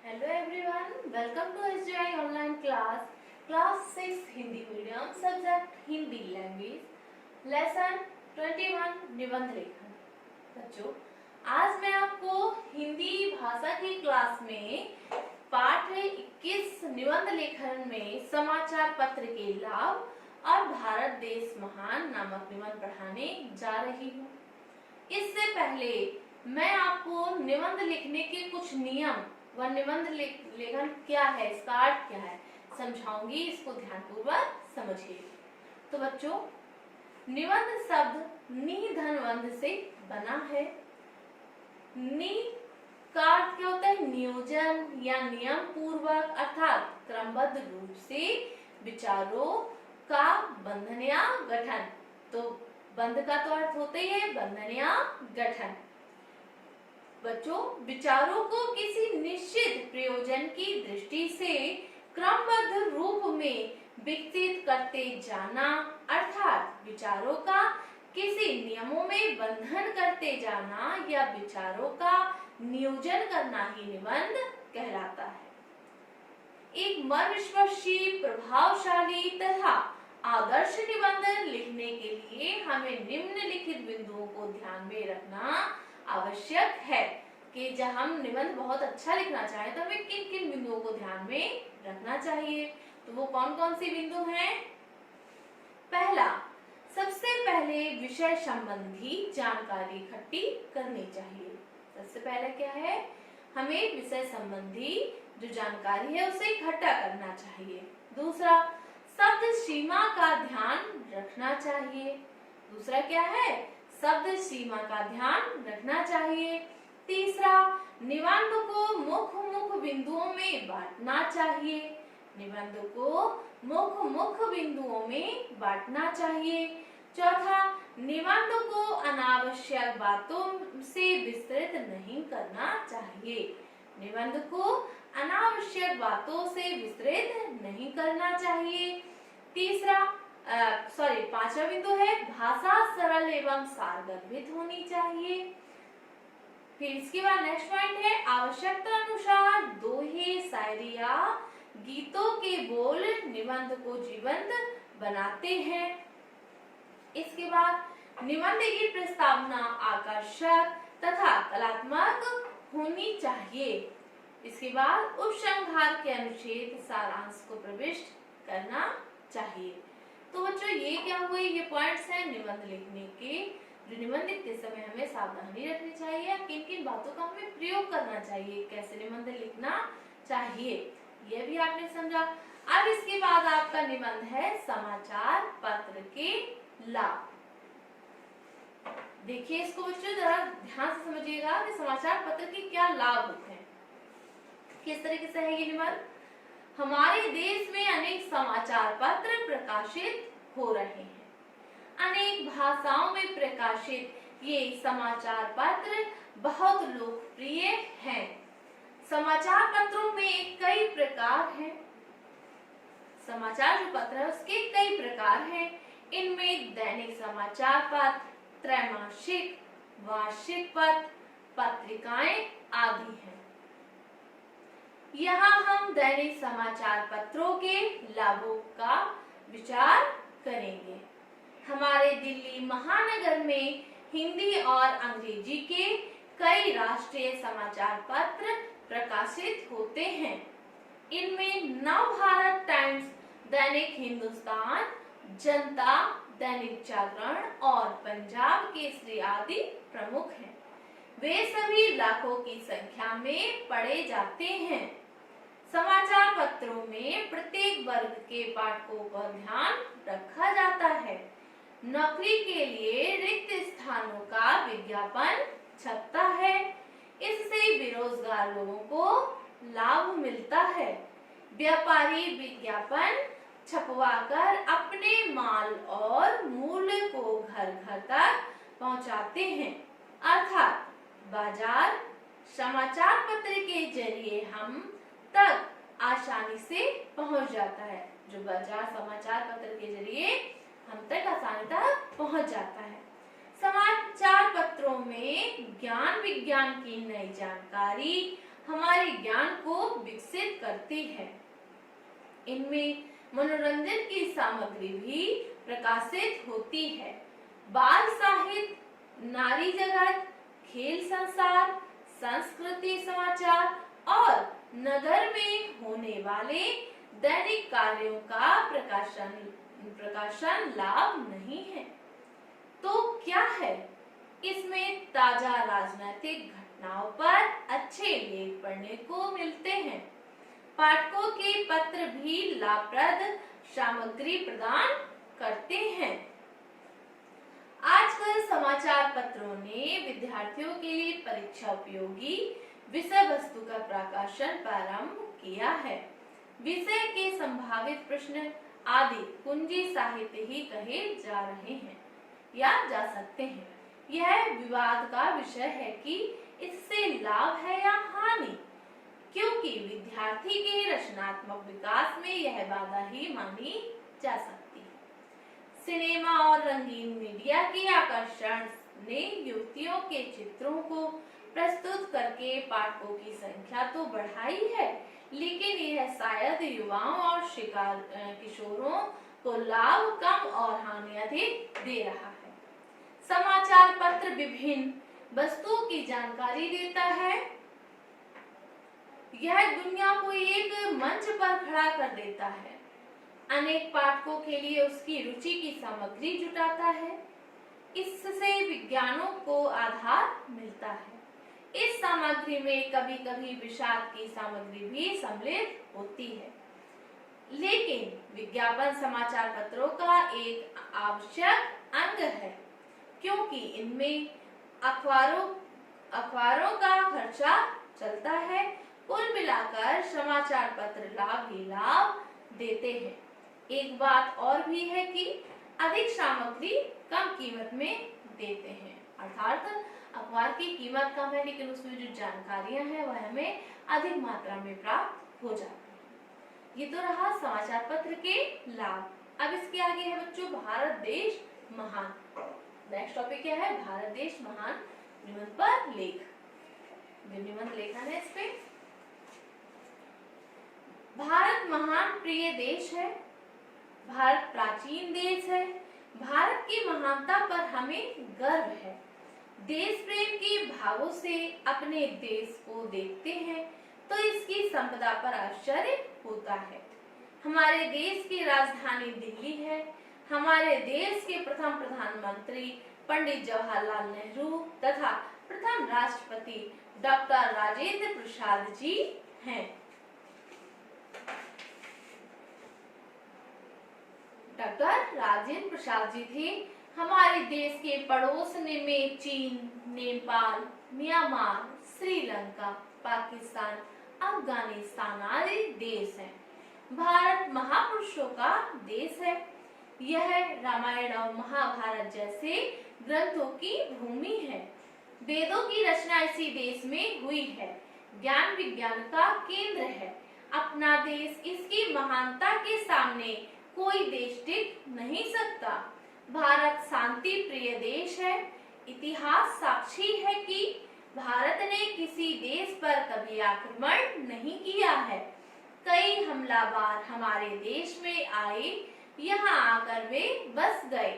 Hello everyone, welcome to SJI online class 6 Hindi medium subject Hindi language lesson 21 निबंध लेखन। बच्चों, आज मैं आपको हिंदी भाषा की क्लास में पाठ 21 निबंध लेखन में समाचार पत्र के लाभ और भारत देश महान नामक निबंध पढ़ाने जा रही हूँ। इससे पहले मैं आपको निबंध लिखने के कुछ नियम व निबंध लेखन क्या है, इसका अर्थ क्या है समझाऊंगी। इसको ध्यानपूर्वक समझिए। तो बच्चों, निबंध शब्द नि धन्वंध से बना है। नि का अर्थ क्या होता है? नियोजन या नियम पूर्वक अर्थात क्रमबद्ध रूप से विचारों का बंधन या गठन। तो बंध का तो अर्थ होता ही है बंधन या गठन। बच्चों, विचारों को किसी निश्चित प्रयोजन की दृष्टि से क्रमबद्ध रूप में विकसित करते जाना अर्थात विचारों का किसी नियमों में बंधन करते जाना या विचारों का नियोजन करना ही निबंध कहलाता है। एक मर्मस्पर्शी, प्रभावशाली तथा आदर्श निबंध लिखने के लिए हमें निम्नलिखित बिंदुओं को ध्यान में रखना आवश्यक है कि जब हम निबंध बहुत अच्छा लिखना चाहें तो हमें किन किन बिंदुओं को ध्यान में रखना चाहिए। तो वो कौन कौन सी बिंदु हैं? पहला, सबसे पहले विषय संबंधी जानकारी इकट्ठी करनी चाहिए। सबसे पहले क्या है? हमें विषय संबंधी जो जानकारी है उसे इकट्ठा करना चाहिए। दूसरा, शब्द सीमा का ध्यान रखना चाहिए। दूसरा क्या है? शब्द सीमा का ध्यान रखना चाहिए। तीसरा, निबंध को मुख्य बिंदुओं में बांटना चाहिए। निबंध को मुख्य बिंदुओं में बांटना चाहिए। चौथा, निबंध को अनावश्यक बातों से विस्तृत नहीं करना चाहिए। निबंध को अनावश्यक बातों से विस्तृत नहीं करना चाहिए। तीसरा पांचवा बिंदु है भाषा सरल एवं सारगर्भित होनी चाहिए। फिर इसके बाद नेक्स्ट पॉइंट है आवश्यकता अनुसार दोहे, शायरी या गीतों के बोल निबंध को जीवंत बनाते हैं। इसके बाद निबंध की प्रस्तावना आकर्षक तथा कलात्मक होनी चाहिए। इसके बाद उपसंहार के अनुच्छेद सारांश को प्रविष्ट करना चाहिए। तो बच्चों, ये क्या हुए? ये पॉइंट्स हैं निबंध लिखने के, जो निबंध लिखते समय हमें सावधानी रखनी चाहिए, किन किन बातों का हमें प्रयोग करना चाहिए, कैसे निबंध लिखना चाहिए, ये भी आपने समझा। अब इसके बाद आपका निबंध है समाचार पत्र के लाभ। देखिए इसको बच्चों जरा ध्यान से समझिएगा कि समाचार पत्र के क्या लाभ होते हैं, किस तरीके से है ये निबंध। हमारे देश में अनेक समाचार पत्र प्रकाशित हो रहे हैं। अनेक भाषाओं में प्रकाशित ये समाचार पत्र बहुत लोकप्रिय हैं। समाचार पत्रों में कई प्रकार हैं। समाचार जो पत्र है उसके कई प्रकार हैं। इनमें दैनिक समाचार पत्र, त्रैमासिक, वार्षिक पत्र, पत्रिकाएं आदि हैं। यहाँ हम दैनिक समाचार पत्रों के लाभों का विचार करेंगे। हमारे दिल्ली महानगर में हिंदी और अंग्रेजी के कई राष्ट्रीय समाचार पत्र प्रकाशित होते हैं। इनमें नवभारत टाइम्स, दैनिक हिंदुस्तान, जनता, दैनिक जागरण और पंजाब केसरी आदि प्रमुख हैं। वे सभी लाखों की संख्या में पढ़े जाते हैं। समाचार पत्रों में प्रत्येक वर्ग के पाठकों का ध्यान रखा जाता है। नौकरी के लिए रिक्त स्थानों का विज्ञापन छपता है। इससे बेरोजगार लोगों को लाभ मिलता है। व्यापारी विज्ञापन छपवाकर अपने माल और मूल्य को घर घर तक पहुंचाते हैं। अर्थात बाजार समाचार पत्र के जरिए हम तक आसानी से पहुंच जाता है। जो बाजार समाचार पत्र के जरिए हम तक आसानी तक पहुंच जाता है। समाचार पत्रों में ज्ञान विज्ञान की नई जानकारी, हमारे ज्ञान को विकसित करती है। इनमें मनोरंजन की सामग्री भी प्रकाशित होती है। बाल साहित्य, नारी जगत, खेल संसार, संस्कृति समाचार और नगर में होने वाले दैनिक कार्यों का प्रकाशन लाभ नहीं है। तो क्या है? इसमें ताजा राजनीतिक घटनाओं पर अच्छे लेख पढ़ने को मिलते हैं। पाठकों के पत्र भी लाभप्रद सामग्री प्रदान करते हैं। आजकल समाचार पत्रों ने विद्यार्थियों के लिए परीक्षा उपयोगी विषय वस्तु का प्रकाशन प्रारंभ किया है। विषय के संभावित प्रश्न आदि कुंजी साहित्य ही कहे जा रहे हैं या जा सकते हैं। यह विवाद का विषय है कि इससे लाभ है या हानि, क्योंकि विद्यार्थी के रचनात्मक विकास में यह बाधा ही मानी जा सकती है। सिनेमा और रंगीन मीडिया के आकर्षण ने युवतियों के चित्रों को प्रस्तुत करके पाठकों की संख्या तो बढ़ाई है, लेकिन यह शायद युवाओं और किशोरों को लाभ कम और हानि अधिक दे रहा है। समाचार पत्र विभिन्न वस्तुओं की जानकारी देता है। यह दुनिया को एक मंच पर खड़ा कर देता है। अनेक पाठकों के लिए उसकी रुचि की सामग्री जुटाता है। इससे विज्ञानों को आधार मिलता है। इस सामग्री में कभी-कभी विषाद की सामग्री भी सम्मिलित होती है, लेकिन विज्ञापन समाचार पत्रों का एक आवश्यक अंग है, क्योंकि इनमें अखबारों का खर्चा चलता है। कुल मिलाकर समाचार पत्र लाभ ही लाभ देते हैं। एक बात और भी है कि अधिक सामग्री कम कीमत में देते हैं, अर्थात अखबार की कीमत कम है, लेकिन उसमें जो जानकारियां हैं वह हमें अधिक मात्रा में प्राप्त हो जाती है। ये तो रहा समाचार पत्र के लाभ। अब इसके आगे है बच्चों भारत देश महान। नेक्स्ट टॉपिक क्या है? भारत देश महान। निबंध पर लेख। निबंध लेखन है इस पे। भारत महान प्रिय देश है। भारत प्राचीन देश है। भारत की महानता पर हमें गर्व है। देश प्रेम की भावों से अपने देश को देखते हैं तो इसकी संपदा पर आश्चर्य होता है। हमारे देश की राजधानी दिल्ली है। हमारे देश के प्रथम प्रधानमंत्री पंडित जवाहरलाल नेहरू तथा प्रथम राष्ट्रपति डॉक्टर राजेंद्र प्रसाद जी हैं। डॉक्टर राजेंद्र प्रसाद जी थे। हमारे देश के पड़ोस में चीन, नेपाल, म्यांमार, श्रीलंका, पाकिस्तान, अफगानिस्तान आदि देश हैं। भारत महापुरुषों का देश है। यह रामायण और महाभारत जैसे ग्रंथों की भूमि है। वेदों की रचना इसी देश में हुई है। ज्ञान विज्ञान का केंद्र है। अपना देश इसकी महानता के सामने कोई देश टिक नहीं सकता। भारत शांति प्रिय देश है। इतिहास साक्षी है कि भारत ने किसी देश पर कभी आक्रमण नहीं किया है। कई हमलावर हमारे देश में आए, यहाँ आकर वे बस गए।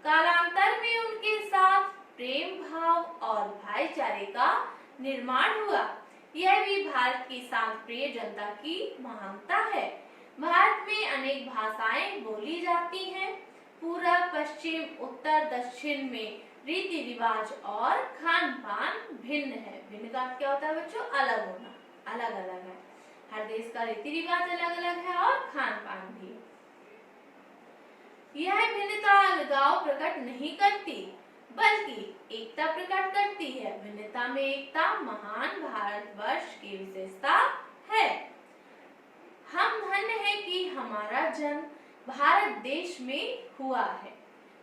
कालांतर में उनके साथ प्रेम भाव और भाईचारे का निर्माण हुआ। यह भी भारत की शांति प्रिय जनता की महानता है। भारत में अनेक भाषाएं बोली जाती हैं। पूर्व, पश्चिम, उत्तर, दक्षिण में रीति रिवाज और खान पान भिन्न है। भिन्न का क्या होता है बच्चों? अलग होना, अलग अलग है। हर देश का रीति रिवाज अलग अलग है और खान पान भी। यह भिन्नता अलगाव प्रकट नहीं करती, बल्कि एकता प्रकट करती है। भिन्नता में एकता महान भारतवर्ष की विशेषता है। हम धन्य हैं कि हमारा जन्म भारत देश में हुआ है।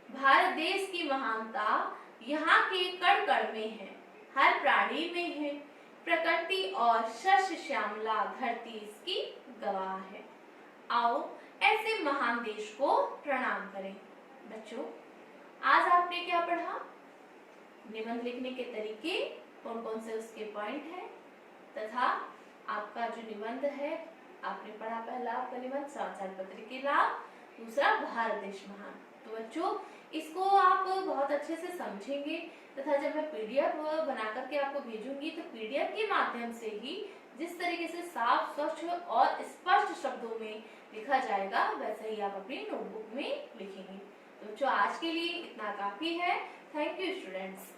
भारत देश की महानता यहाँ के कण कण में है, हर प्राणी में है। प्रकृति और शस्य श्यामला धरती इसकी गवाह है। आओ ऐसे महान देश को प्रणाम करें। बच्चों, आज आपने क्या पढ़ा? निबंध लिखने के तरीके, कौन कौन से उसके पॉइंट हैं, तथा आपका जो निबंध है, आपने पढ़ा पहला आपका निबंध समाचार पत्र के लाभ, दूसरा भारत देश महान। तो बच्चों इसको आप बहुत अच्छे से समझेंगे तथा जब मैं पीडीएफ बना करके आपको भेजूंगी तो पीडीएफ के माध्यम से ही जिस तरीके से साफ, स्वच्छ और स्पष्ट शब्दों में लिखा जाएगा वैसे ही आप अपनी नोटबुक में लिखेंगे। तो बच्चों आज के लिए इतना काफी है। Thank you students.